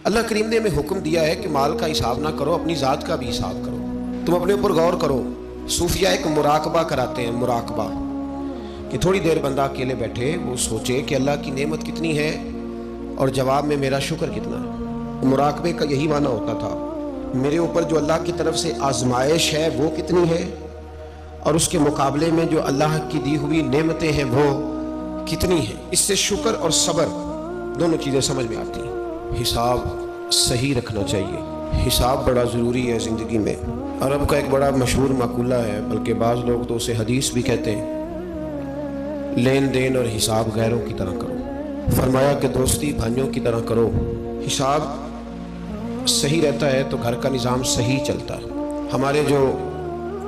اللہ کریم نے ہمیں حکم دیا ہے کہ مال کا حساب نہ کرو، اپنی ذات کا بھی حساب کرو۔ تم اپنے اوپر غور کرو۔ صوفیہ ایک مراقبہ کراتے ہیں، مراقبہ، کہ تھوڑی دیر بندہ اکیلے بیٹھے، وہ سوچے کہ اللہ کی نعمت کتنی ہے اور جواب میں میرا شکر کتنا ہے۔ مراقبے کا یہی معنی ہوتا تھا، میرے اوپر جو اللہ کی طرف سے آزمائش ہے وہ کتنی ہے، اور اس کے مقابلے میں جو اللہ کی دی ہوئی نعمتیں ہیں وہ کتنی ہیں۔ اس سے شکر اور صبر دونوں چیزیں سمجھ میں آتی ہیں۔ حساب صحیح رکھنا چاہیے، حساب بڑا ضروری ہے زندگی میں۔ عرب کا ایک بڑا مشہور مقولہ ہے، بلکہ بعض لوگ تو اسے حدیث بھی کہتے ہیں، لین دین اور حساب غیروں کی طرح کرو۔ فرمایا کہ دوستی بھائیوں کی طرح کرو۔ حساب صحیح رہتا ہے تو گھر کا نظام صحیح چلتا ہے۔ ہمارے جو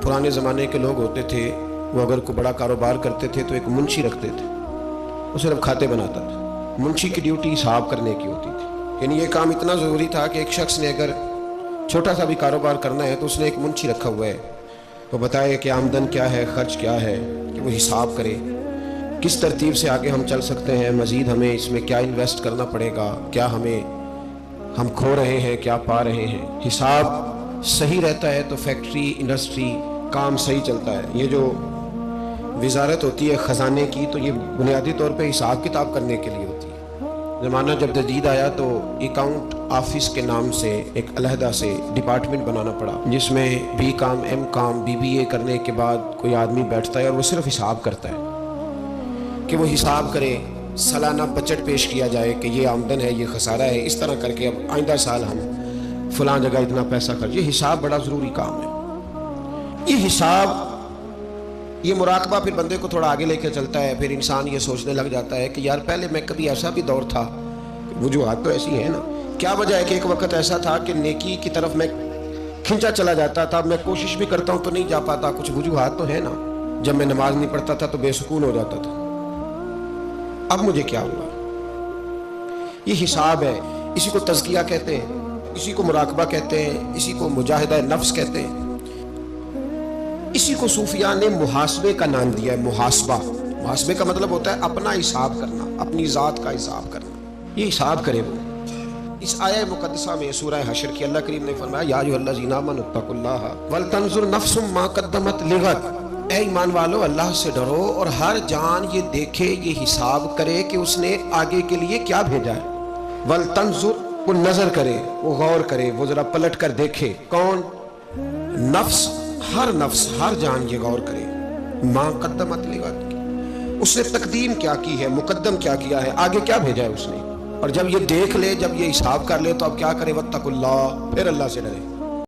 پرانے زمانے کے لوگ ہوتے تھے، وہ اگر کوئی بڑا کاروبار کرتے تھے تو ایک منشی رکھتے تھے، وہ صرف کھاتے بناتا تھا۔ منشی کی ڈیوٹی حساب کرنے کی ہوتی تھی، یعنی یہ کام اتنا ضروری تھا کہ ایک شخص نے اگر چھوٹا سا بھی کاروبار کرنا ہے تو اس نے ایک منشی رکھا ہوا ہے، وہ بتائے کہ آمدن کیا ہے، خرچ کیا ہے، کہ وہ حساب کرے کس ترتیب سے آگے ہم چل سکتے ہیں، مزید ہمیں اس میں کیا انویسٹ کرنا پڑے گا، کیا ہم کھو رہے ہیں، کیا پا رہے ہیں۔ حساب صحیح رہتا ہے تو فیکٹری، انڈسٹری، کام صحیح چلتا ہے۔ یہ جو وزارت ہوتی ہے خزانے کی، تو یہ بنیادی طور پہ حساب کتاب کرنے کے لیے ہوتی ہے۔ زمانہ جب جدید آیا تو اکاؤنٹ آفس کے نام سے ایک علیحدہ سے ڈپارٹمنٹ بنانا پڑا، جس میں B com, M com, BBA کرنے کے بعد کوئی آدمی بیٹھتا ہے اور وہ صرف حساب کرتا ہے، کہ وہ حساب کرے، سالانہ بجٹ پیش کیا جائے کہ یہ آمدن ہے، یہ خسارہ ہے، اس طرح کر کے اب آئندہ سال ہم فلاں جگہ اتنا پیسہ خرچ۔ یہ حساب بڑا ضروری کام ہے۔ یہ حساب، یہ مراقبہ پھر بندے کو تھوڑا آگے لے کے چلتا ہے۔ پھر انسان یہ سوچنے لگ جاتا ہے کہ یار پہلے میں کبھی ایسا بھی دور تھا، وجوہات تو ایسی ہیں نا، کیا وجہ ہے کہ ایک وقت ایسا تھا کہ نیکی کی طرف میں کھنچا چلا جاتا تھا، میں کوشش بھی کرتا ہوں تو نہیں جا پاتا، کچھ وجوہات تو ہے نا۔ جب میں نماز نہیں پڑھتا تھا تو بے سکون ہو جاتا تھا، اب مجھے کیا ہوا؟ یہ حساب ہے۔ اسی کو تزکیہ کہتے ہیں، اسی کو مراقبہ کہتے ہیں، اسی کو مجاہدہ نفس کہتے ہیں۔ اسی کو صوفیاء نے محاسبے کا نام دیا ہے۔ محاسبہ، محاسبے کا مطلب ہوتا ہے اپنا حساب کرنا، اپنی ذات کا حساب کرنا۔ یہ حساب کرے وہ۔ اس آیہ مقدسہ میں سورہ حشر کی اللہ کریم نے فرمایا، یا ایھا الذین آمنوا اتقوا اللہ ولتنظر نفس ما قدمت لغد۔ اے ایمان والو، اللہ سے ڈرو اور ہر جان یہ دیکھے، یہ حساب کرے کہ اس نے آگے کے لیے کیا بھیجا ہے۔ ولتنظر، وہ نظر کرے، وہ غور کرے، وہ ذرا پلٹ کر دیکھے۔ کون؟ نفس، ہر نفس، ہر جان یہ غور کرے، ما قدمت لغد، اس نے تقدیم کیا کی ہے، مقدم کیا کیا ہے، آگے کیا بھیجا ہے اس نے۔ اور جب یہ دیکھ لے، جب یہ حساب کر لے تو اب کیا کرے؟ واتقوا اللہ، پھر اللہ سے ڈرے۔